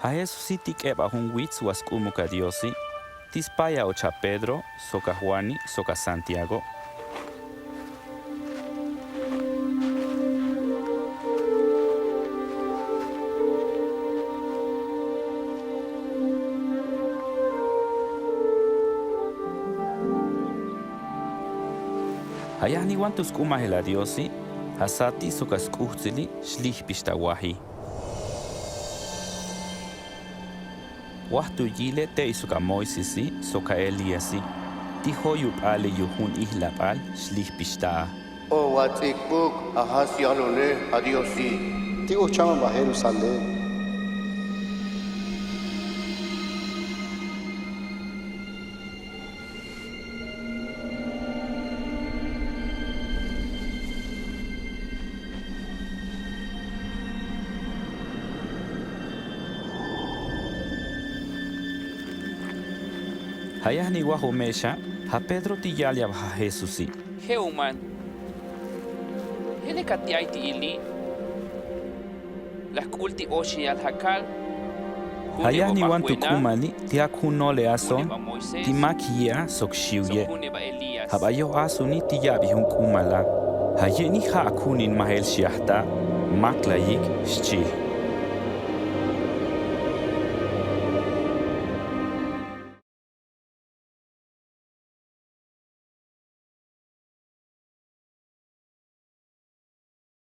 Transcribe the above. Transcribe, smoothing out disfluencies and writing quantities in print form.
A Jesusiti keba hun witz was umuka Diosi, tispaya ocha Pedro, soka Juani, soka Santiago. Hayani wantus kumahela Diosi, hasati soka skuhtili, shlih pishtawahi. Wahtu yile te isuka Moisisi, soka Eliasi, tihoyup ale yuhun ihlapal, shlih pishtaa. O watikbuk ahas yalone adiosi. Ti uchama ba Jerusalem. Hayani waho mesha, ha Pedro tiyalya ha Jesusi. Heuman. Hele katiaiti ili. Las kulti oshi al hakal. Hayani wantu kumali, tiakunole ason, timakia sok shiuye. Habayo asuni tiyabi hun kumala. Hayeni ha akunin mahel shiahta, maklayik shchi.